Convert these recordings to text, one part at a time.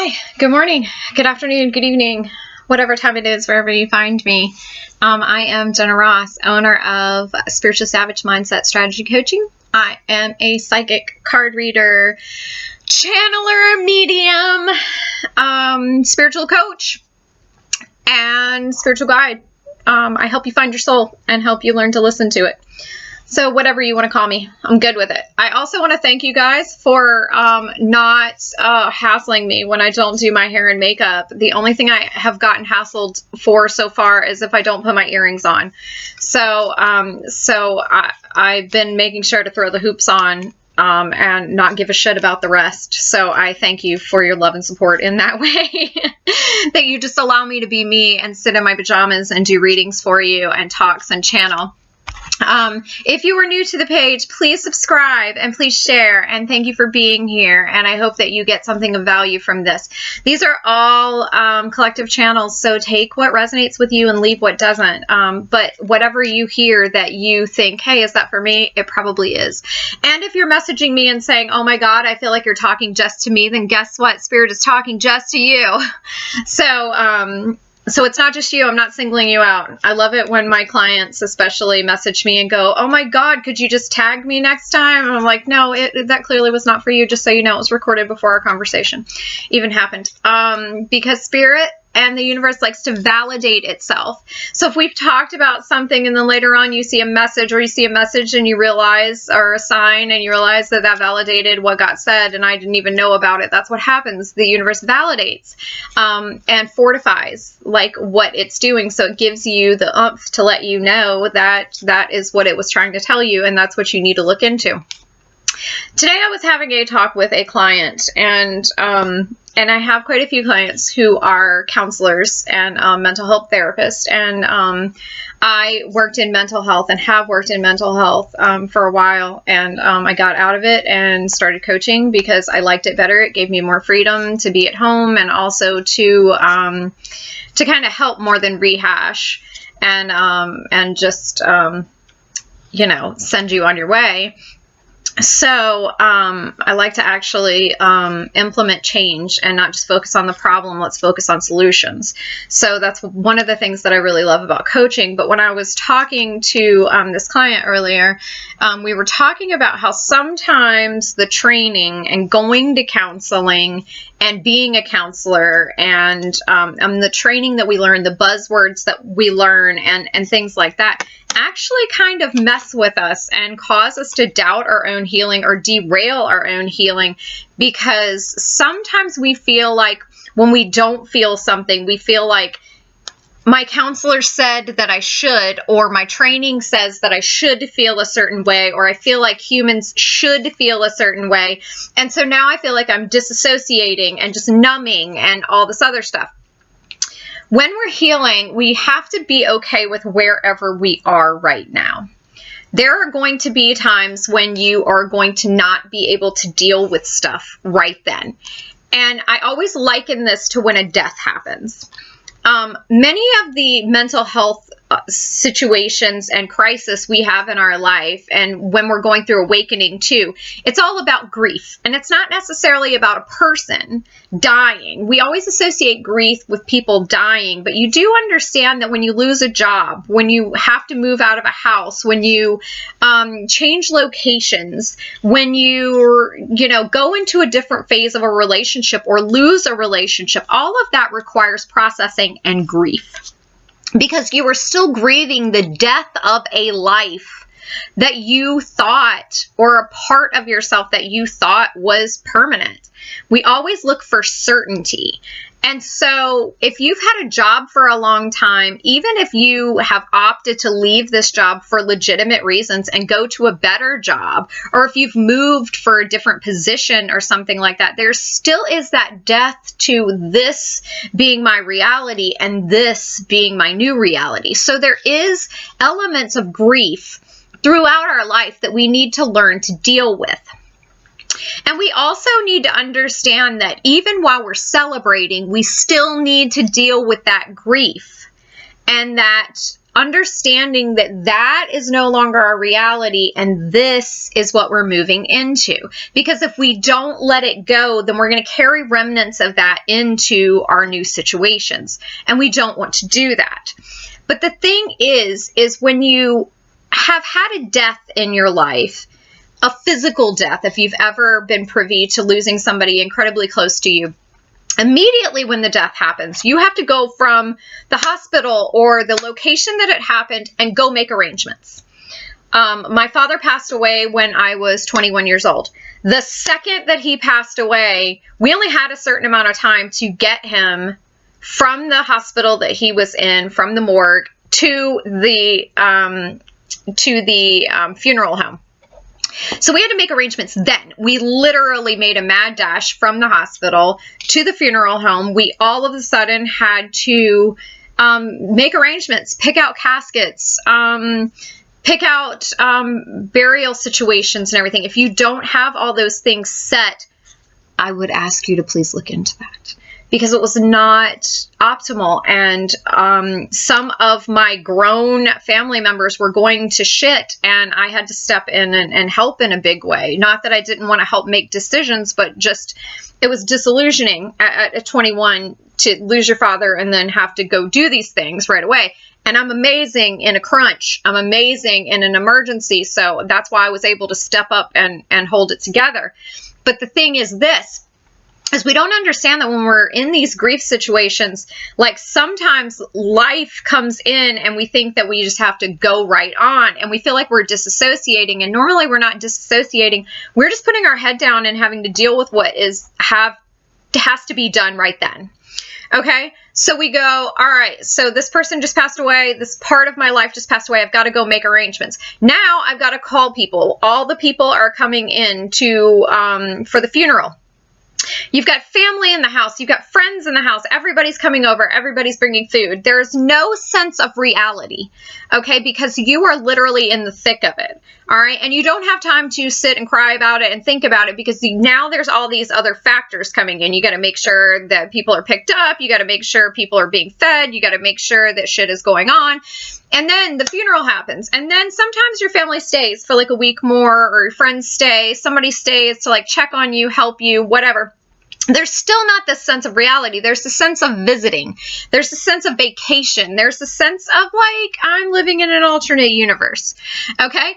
Hi, good morning, good afternoon, good evening, whatever time it is, wherever you find me. I am Jenna Ross, owner of Spiritual Savage Mindset Strategy Coaching. I am a psychic, card reader, channeler, medium, spiritual coach, and spiritual guide. I help you find your soul and help you learn to listen to it. So whatever you want to call me, I'm good with it. I also want to thank you guys for not hassling me when I don't do my hair and makeup. The only thing I have gotten hassled for so far is if I don't put my earrings on. So I've been making sure to throw the hoops on and not give a shit about the rest. So I thank you for your love and support in that way. That you just allow me to be me and sit in my pajamas and do readings for you and talks and channel. If you are new to the page, please subscribe and please share, and thank you for being here, and I hope that you get something of value from this. These are all collective channels, so take what resonates with you and leave what doesn't, but whatever you hear that you think, hey, is that for me? It probably is. And if you're messaging me and saying, oh my God, I feel like you're talking just to me, then guess what? Spirit is talking just to you. So it's not just you. I'm not singling you out. I love it when my clients especially message me and go, oh my God, could you just tag me next time? And I'm like, no, that clearly was not for you. Just so you know, it was recorded before our conversation even happened. Because spirit and the universe likes to validate itself. So if we've talked about something and then later on you see a message, or you see a message and you realize, or a sign, and you realize that that validated what got said and I didn't even know about it. That's what happens. The universe validates and fortifies like what it's doing. So it gives you the oomph to let you know that that is what it was trying to tell you, and that's what you need to look into. Today I was having a talk with a client, and I have quite a few clients who are counselors and mental health therapists, and I worked in mental health and have worked in mental health for a while, and I got out of it and started coaching because I liked it better. It gave me more freedom to be at home and also to kind of help more than rehash and just you know, send you on your way. So I like to actually implement change and not just focus on the problem. Let's focus on solutions. So that's one of the things that I really love about coaching. But when I was talking to this client earlier, we were talking about how sometimes the training and going to counseling and being a counselor and the training that we learn, the buzzwords that we learn and things like that actually kind of mess with us and cause us to doubt our own healing or derail our own healing, because sometimes we feel like when we don't feel something, we feel like my counselor said that I should, or my training says that I should feel a certain way, or I feel like humans should feel a certain way. And so now I feel like I'm disassociating and just numbing and all this other stuff. When we're healing, we have to be okay with wherever we are right now. There are going to be times when you are going to not be able to deal with stuff right then. And I always liken this to when a death happens. Many of the mental health situations and crisis we have in our life, and when we're going through awakening too, it's all about grief. And it's not necessarily about a person dying. We always associate grief with people dying, but you do understand that when you lose a job, when you have to move out of a house, when you change locations, when you go into a different phase of a relationship or lose a relationship, all of that requires processing and grief. Because you are still grieving the death of a life that you thought, or a part of yourself that you thought was permanent. We always look for certainty. And so if you've had a job for a long time, even if you have opted to leave this job for legitimate reasons and go to a better job, or if you've moved for a different position or something like that, there still is that death to this being my reality and this being my new reality. So there is elements of grief throughout our life that we need to learn to deal with. And we also need to understand that even while we're celebrating, we still need to deal with that grief, and that understanding that that is no longer our reality and this is what we're moving into. Because if we don't let it go, then we're going to carry remnants of that into our new situations. And we don't want to do that. But the thing is when you have had a death in your life, a physical death, if you've ever been privy to losing somebody incredibly close to you, immediately when the death happens, you have to go from the hospital or the location that it happened and go make arrangements. My father passed away when I was 21 years old. The second that he passed away, we only had a certain amount of time to get him from the hospital that he was in, from the morgue, to the funeral home. So we had to make arrangements then. We literally made a mad dash from the hospital to the funeral home. We all of a sudden had to make arrangements, pick out caskets, pick out burial situations and everything. If you don't have all those things set, I would ask you to please look into that, because it was not optimal. And some of my grown family members were going to shit, and I had to step in and help in a big way. Not that I didn't want to help make decisions, but just it was disillusioning at 21 to lose your father and then have to go do these things right away. And I'm amazing in a crunch. I'm amazing in an emergency. So that's why I was able to step up and hold it together. But the thing is this, is we don't understand that when we're in these grief situations, like sometimes life comes in and we think that we just have to go right on, and we feel like we're disassociating. And normally we're not disassociating. We're just putting our head down and having to deal with what has to be done right then. Okay, so we go, all right, so this person just passed away. This part of my life just passed away. I've got to go make arrangements. Now I've got to call people. All the people are coming in for the funeral. You've got family in the house. You've got friends in the house. Everybody's coming over. Everybody's bringing food. There's no sense of reality, okay, because you are literally in the thick of it, all right? And you don't have time to sit and cry about it and think about it, because now there's all these other factors coming in. You got to make sure that people are picked up. You got to make sure people are being fed. You got to make sure that shit is going on. And then the funeral happens. And then sometimes your family stays for like a week more, or your friends stay. Somebody stays to like check on you, help you, whatever. There's still not this sense of reality. There's the sense of visiting. There's the sense of vacation. There's the sense of like, I'm living in an alternate universe. Okay?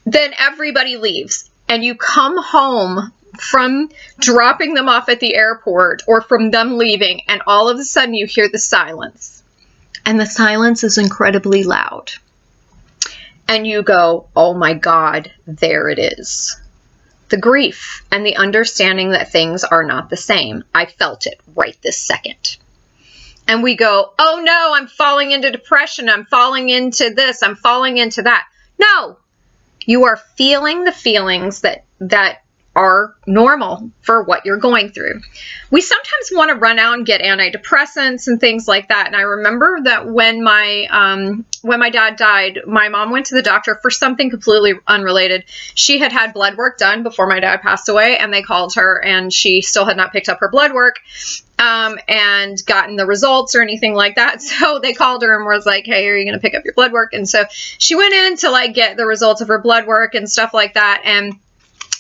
Then everybody leaves and you come home from dropping them off at the airport or from them leaving, and all of a sudden you hear the silence. And the silence is incredibly loud. And you go, oh my God, there it is. The grief and the understanding that things are not the same. I felt it right this second. And we go, oh no, I'm falling into depression. I'm falling into this. I'm falling into that. No, you are feeling the feelings that are normal for what you're going through. We sometimes want to run out and get antidepressants and things like that. And I remember that when my dad died, my mom went to the doctor for something completely unrelated. She had had blood work done before my dad passed away, and they called her, and she still had not picked up her blood work and gotten the results or anything like that. So they called her and was like, hey, are you going to pick up your blood work? And so she went in to like get the results of her blood work and stuff like that. And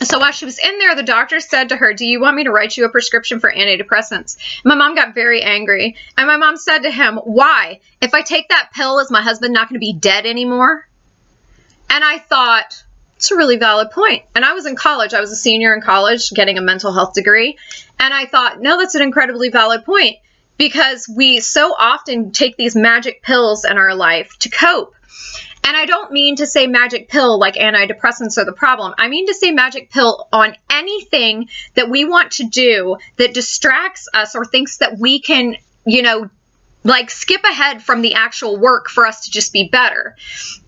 so while she was in there, the doctor said to her, do you want me to write you a prescription for antidepressants? My mom got very angry. And my mom said to him, why? If I take that pill, is my husband not going to be dead anymore? And I thought, it's a really valid point. And I was in college. I was a senior in college getting a mental health degree. And I thought, no, that's an incredibly valid point, because we so often take these magic pills in our life to cope. And I don't mean to say magic pill like antidepressants are the problem. I mean to say magic pill on anything that we want to do that distracts us or thinks that we can, like skip ahead from the actual work for us to just be better.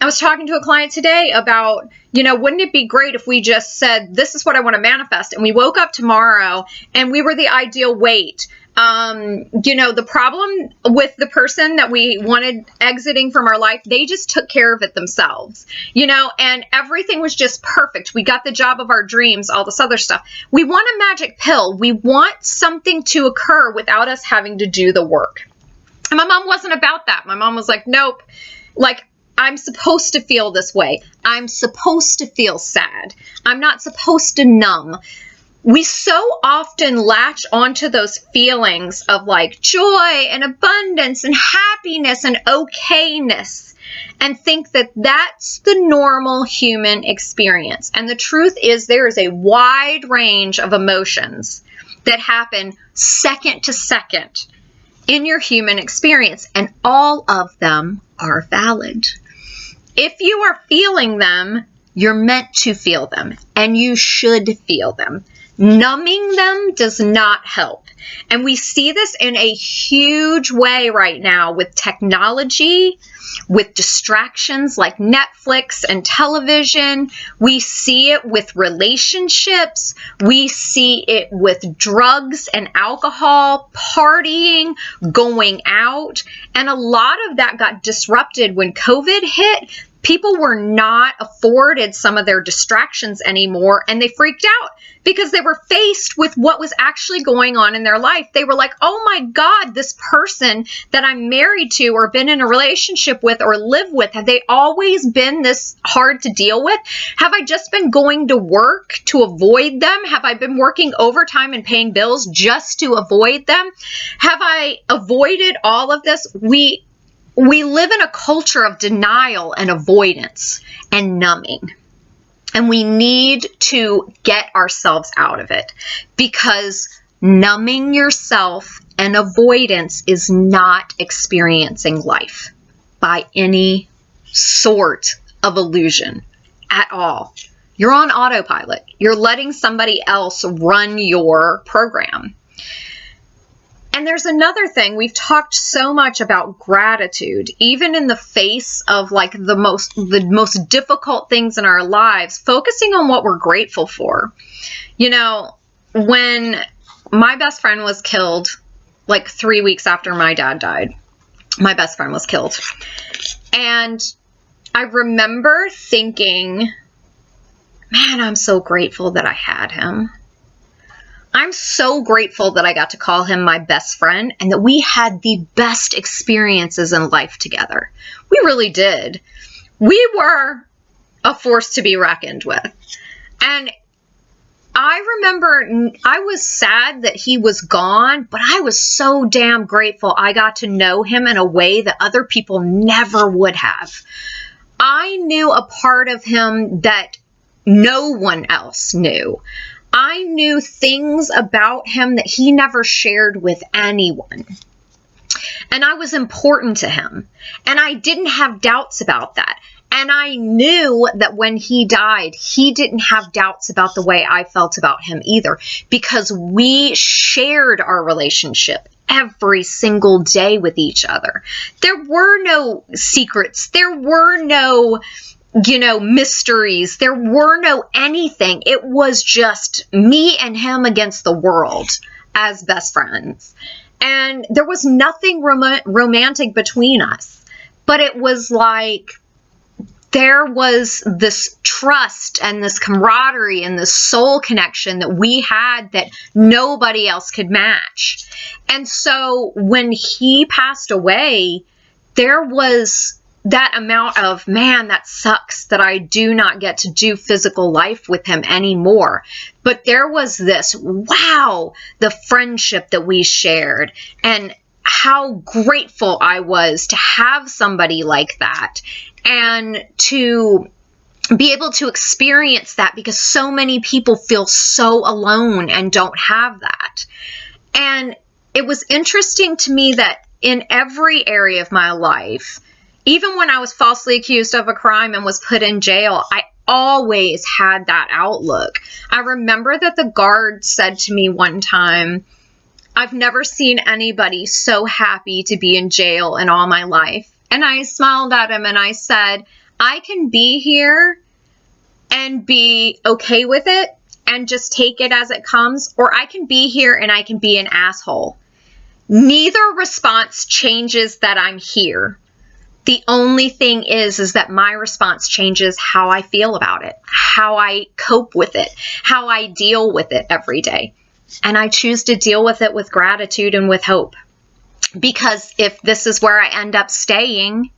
I was talking to a client today about, wouldn't it be great if we just said, this is what I want to manifest, and we woke up tomorrow and we were the ideal weight. The problem with the person that we wanted exiting from our life, they just took care of it themselves, and everything was just perfect. We got the job of our dreams, all this other stuff. We want a magic pill. We want something to occur without us having to do the work. And my mom wasn't about that. My mom was like, nope, Like, I'm supposed to feel this way. I'm supposed to feel sad. I'm not supposed to numb. We so often latch onto those feelings of like joy and abundance and happiness and okayness and think that that's the normal human experience. And the truth is there is a wide range of emotions that happen second to second in your human experience, and all of them are valid. If you are feeling them, you're meant to feel them, and you should feel them. Numbing them does not help. And we see this in a huge way right now with technology, with distractions like Netflix and television. We see it with relationships. We see it with drugs and alcohol, partying, going out. And a lot of that got disrupted when COVID hit. People were not afforded some of their distractions anymore, and they freaked out because they were faced with what was actually going on in their life. They were like, oh my God, this person that I'm married to or been in a relationship with or live with, have they always been this hard to deal with? Have I just been going to work to avoid them? Have I been working overtime and paying bills just to avoid them? Have I avoided all of this? We live in a culture of denial and avoidance and numbing. And we need to get ourselves out of it, because numbing yourself and avoidance is not experiencing life by any sort of illusion at all. You're on autopilot. You're letting somebody else run your program. And there's another thing. We've talked so much about gratitude, even in the face of like the most difficult things in our lives, focusing on what we're grateful for. You know, when my best friend was killed, like 3 weeks after my dad died, my best friend was killed. And I remember thinking, man, I'm so grateful that I had him. I'm so grateful that I got to call him my best friend and that we had the best experiences in life together. We really did. We were a force to be reckoned with. And I remember I was sad that he was gone, but I was so damn grateful I got to know him in a way that other people never would have. I knew a part of him that no one else knew. I knew things about him that he never shared with anyone. And I was important to him. And I didn't have doubts about that. And I knew that when he died, he didn't have doubts about the way I felt about him either, because we shared our relationship every single day with each other. There were no secrets. There were no mysteries. There were no anything. It was just me and him against the world as best friends. And there was nothing romantic between us. But it was like there was this trust and this camaraderie and this soul connection that we had that nobody else could match. And so when he passed away, there was that amount of, man, that sucks that I do not get to do physical life with him anymore. But there was this, wow, the friendship that we shared and how grateful I was to have somebody like that and to be able to experience that, because so many people feel so alone and don't have that. And it was interesting to me that in every area of my life, even when I was falsely accused of a crime and was put in jail, I always had that outlook. I remember that the guard said to me one time, I've never seen anybody so happy to be in jail in all my life. And I smiled at him and I said, I can be here and be okay with it and just take it as it comes, or I can be here and I can be an asshole. Neither response changes that I'm here. The only thing is that my response changes how I feel about it, how I cope with it, how I deal with it every day. And I choose to deal with it with gratitude and with hope. Because if this is where I end up staying,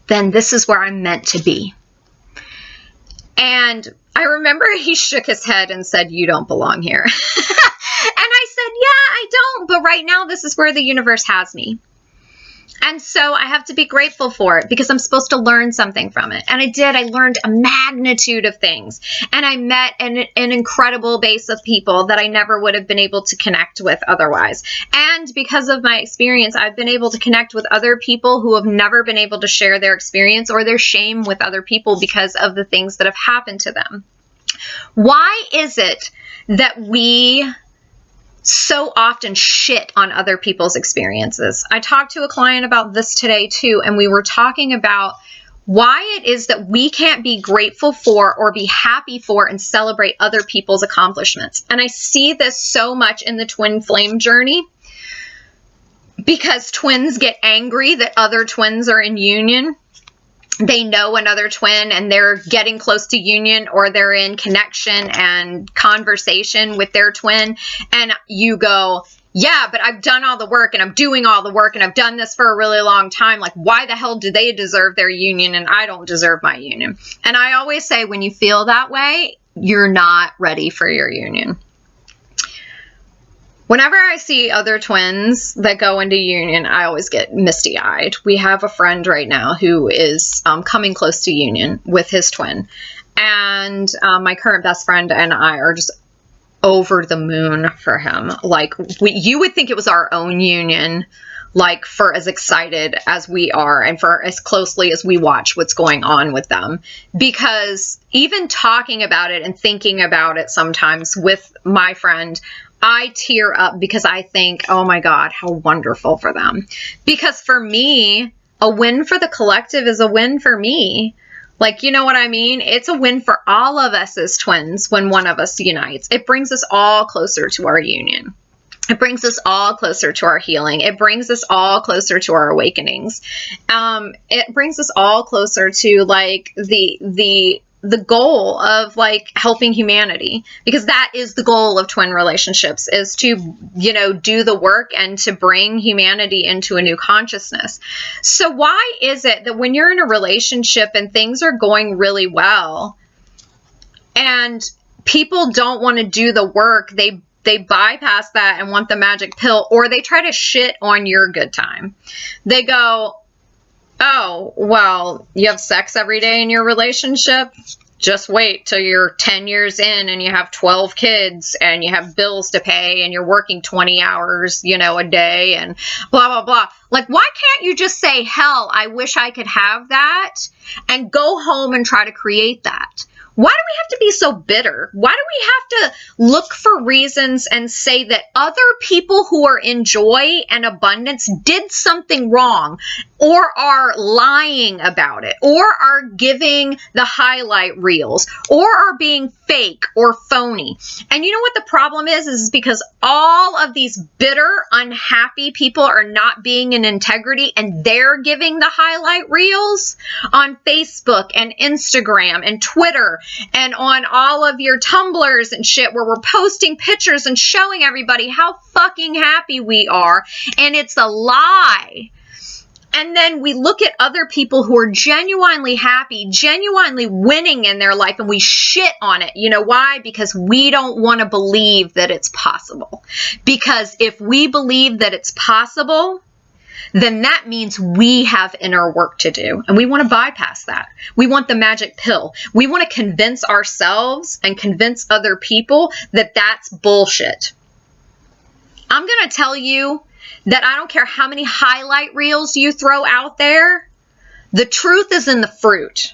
then this is where I'm meant to be. And I remember he shook his head and said, you don't belong here. And I said, yeah, I don't. But right now, this is where the universe has me. And so I have to be grateful for it because I'm supposed to learn something from it. And I did. I learned a magnitude of things. And I met an incredible base of people that I never would have been able to connect with otherwise. And because of my experience, I've been able to connect with other people who have never been able to share their experience or their shame with other people because of the things that have happened to them. Why is it that we so often shit on other people's experiences? I talked to a client about this today too, and we were talking about why it is that we can't be grateful for or be happy for and celebrate other people's accomplishments. And I see this so much in the twin flame journey because twins get angry that other twins are in union. They know another twin and they're getting close to union, or they're in connection and conversation with their twin. And you go, yeah, but I've done all the work and I'm doing all the work and I've done this for a really long time. Like, why the hell do they deserve their union and I don't deserve my union? And I always say, when you feel that way, you're not ready for your union. Whenever I see other twins that go into union, I always get misty-eyed. We have a friend right now who is coming close to union with his twin. And my current best friend and I are just over the moon for him. Like, you would think it was our own union, like, for as excited as we are and for as closely as we watch what's going on with them. Because even talking about it and thinking about it sometimes with my friend, I tear up because I think, oh my God, how wonderful for them. Because for me, a win for the collective is a win for me. Like, you know what I mean? It's a win for all of us as twins when one of us unites. It brings us all closer to our union. It brings us all closer to our healing. It brings us all closer to our awakenings. It brings us all closer to, like, the goal of, like, helping humanity, because that is the goal of twin relationships, is to, you know, do the work and to bring humanity into a new consciousness. So why is it that when you're in a relationship and things are going really well and people don't want to do the work, they bypass that and want the magic pill, or they try to shit on your good time? They go, oh, well, you have sex every day in your relationship? Just wait till you're 10 years in and you have 12 kids and you have bills to pay and you're working 20 hours, you know, a day and blah, blah, blah. Like, why can't you just say, hell, I wish I could have that, and go home and try to create that? Why do we have to be so bitter? Why do we have to look for reasons and say that other people who are in joy and abundance did something wrong, or are lying about it, or are giving the highlight reels, or are being fake or phony? And you know what the problem is because all of these bitter, unhappy people are not being in integrity, and they're giving the highlight reels on Facebook and Instagram and Twitter and on all of your Tumblrs and shit, where we're posting pictures and showing everybody how fucking happy we are. And it's a lie. And then we look at other people who are genuinely happy, genuinely winning in their life, and we shit on it. You know why? Because we don't want to believe that it's possible. Because if we believe that it's possible, then that means we have inner work to do. And we want to bypass that. We want the magic pill. We want to convince ourselves and convince other people that that's bullshit. I'm going to tell you that I don't care how many highlight reels you throw out there, the truth is in the fruit.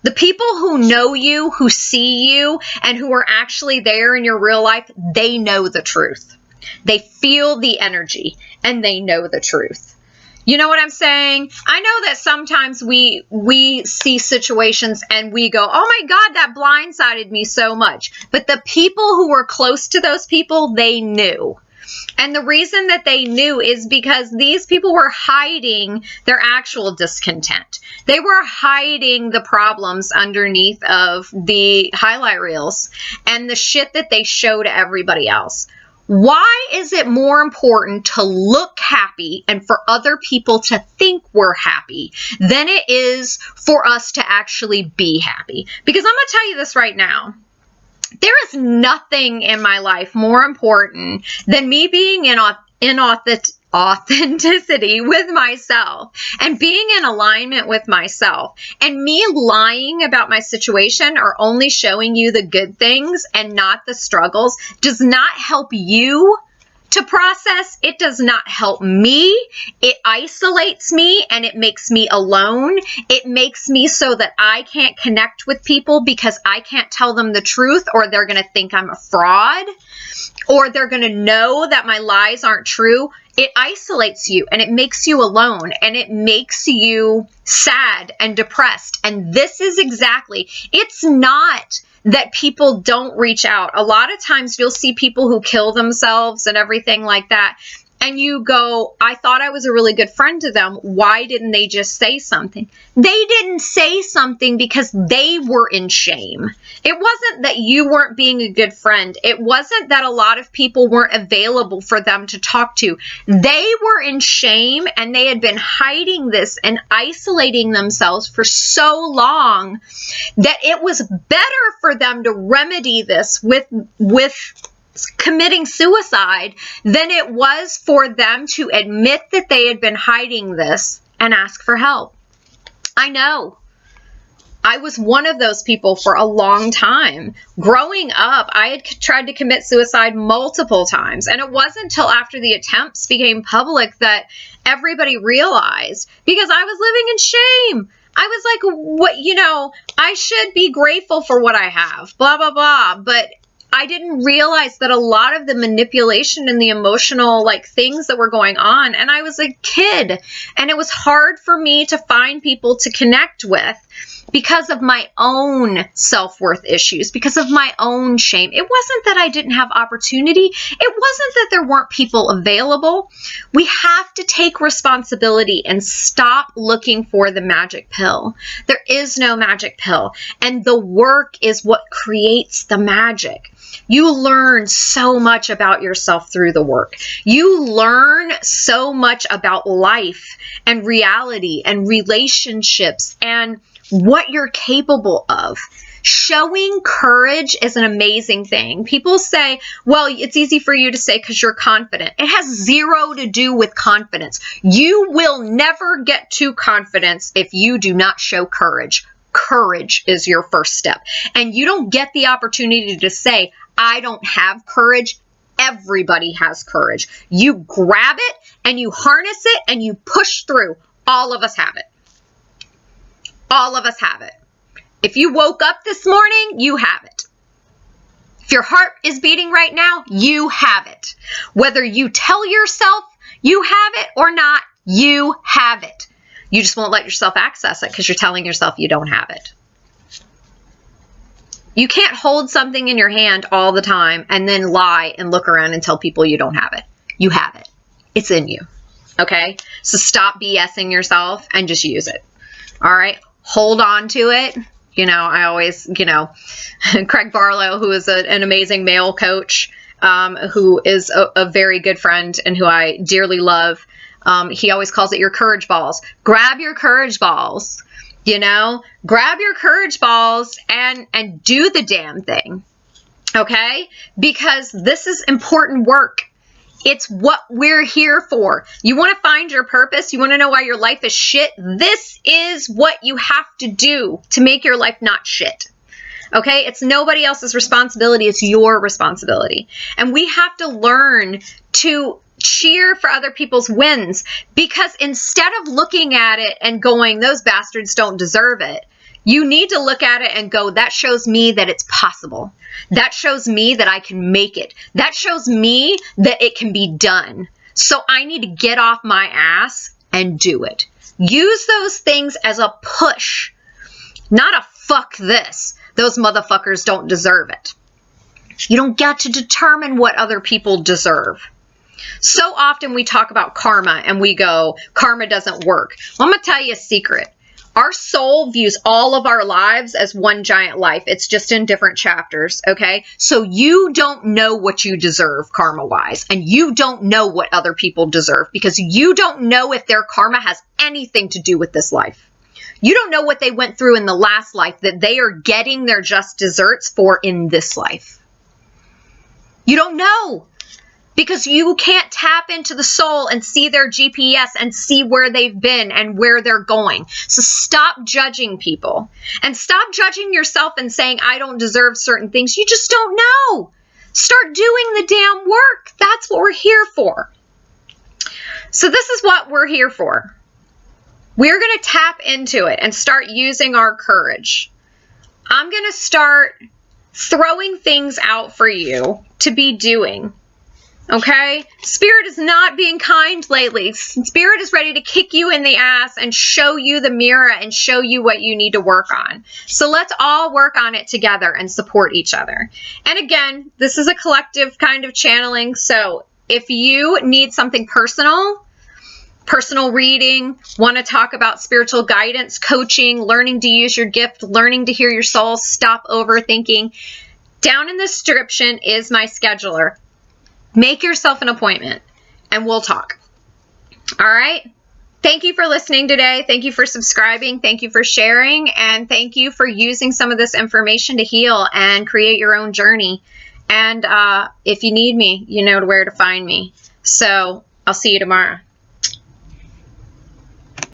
The people who know you, who see you, and who are actually there in your real life, they know the truth. They feel the energy, and they know the truth. You know what I'm saying? I know that sometimes we see situations and we go, oh my God, that blindsided me so much. But the people who were close to those people, they knew. And the reason that they knew is because these people were hiding their actual discontent. They were hiding the problems underneath of the highlight reels and the shit that they show to everybody else. Why is it more important to look happy and for other people to think we're happy than it is for us to actually be happy? Because I'm going to tell you this right now. There is nothing in my life more important than me being in authenticity with myself and being in alignment with myself. And me lying about my situation or only showing you the good things and not the struggles does not help you to process. It does not help me. It isolates me and it makes me alone. It makes me so that I can't connect with people because I can't tell them the truth, or they're going to think I'm a fraud, or they're going to know that my lies aren't true. It isolates you and it makes you alone and it makes you sad and depressed. And this is exactly, it's not that people don't reach out. A lot of times you'll see people who kill themselves and everything like that. And you go, I thought I was a really good friend to them. Why didn't they just say something? They didn't say something because they were in shame. It wasn't that you weren't being a good friend. It wasn't that a lot of people weren't available for them to talk to. They were in shame and they had been hiding this and isolating themselves for so long that it was better for them to remedy this with committing suicide than it was for them to admit that they had been hiding this and ask for help. I know. I was one of those people for a long time. Growing up, I had tried to commit suicide multiple times, and it wasn't until after the attempts became public that everybody realized, because I was living in shame. I was like, what, I should be grateful for what I have, blah, blah, blah. But I didn't realize that a lot of the manipulation and the emotional things that were going on, and I was a kid, and it was hard for me to find people to connect with because of my own self-worth issues, because of my own shame. It wasn't that I didn't have opportunity. It wasn't that there weren't people available. We have to take responsibility and stop looking for the magic pill. There is no magic pill, and the work is what creates the magic. You learn so much about yourself through the work. You learn so much about life and reality and relationships and what you're capable of. Showing courage is an amazing thing. People say, well, it's easy for you to say because you're confident. It has zero to do with confidence. You will never get to confidence if you do not show courage. Courage is your first step. And you don't get the opportunity to say, I don't have courage. Everybody has courage. You grab it and you harness it and you push through. All of us have it. All of us have it. If you woke up this morning, you have it. If your heart is beating right now, you have it. Whether you tell yourself you have it or not, you have it. You just won't let yourself access it because you're telling yourself you don't have it. You can't hold something in your hand all the time and then lie and look around and tell people you don't have it. You have it. It's in you. Okay? So stop BSing yourself and just use it. All right? Hold on to it. I always, Craig Barlow, who is an amazing male coach, who is a very good friend and who I dearly love. He always calls it your courage balls. Grab your courage balls, grab your courage balls and do the damn thing. Okay? Because this is important work. It's what we're here for. You want to find your purpose? You want to know why your life is shit? This is what you have to do to make your life not shit. Okay? It's nobody else's responsibility. It's your responsibility. And we have to learn to cheer for other people's wins, because instead of looking at it and going, those bastards don't deserve it, you need to look at it and go, that shows me that it's possible. That shows me that I can make it. That shows me that it can be done. So I need to get off my ass and do it. Use those things as a push, not a fuck this. Those motherfuckers don't deserve it. You don't get to determine what other people deserve. So often we talk about karma and we go, karma doesn't work. Well, I'm going to tell you a secret. Our soul views all of our lives as one giant life. It's just in different chapters, okay? So you don't know what you deserve karma-wise, and you don't know what other people deserve because you don't know if their karma has anything to do with this life. You don't know what they went through in the last life that they are getting their just desserts for in this life. You don't know. Because you can't tap into the soul and see their GPS and see where they've been and where they're going. So stop judging people and stop judging yourself and saying, I don't deserve certain things. You just don't know. Start doing the damn work. That's what we're here for. So this is what we're here for. We're going to tap into it and start using our courage. I'm going to start throwing things out for you to be doing. Okay? Spirit is not being kind lately. Spirit is ready to kick you in the ass and show you the mirror and show you what you need to work on. So let's all work on it together and support each other. And again, this is a collective kind of channeling. So if you need something personal reading, want to talk about spiritual guidance, coaching, learning to use your gift, learning to hear your soul, stop overthinking, down in the description is my scheduler. Make yourself an appointment and we'll talk. All right. Thank you for listening today. Thank you for subscribing. Thank you for sharing. And thank you for using some of this information to heal and create your own journey. And if you need me, you know where to find me. So I'll see you tomorrow.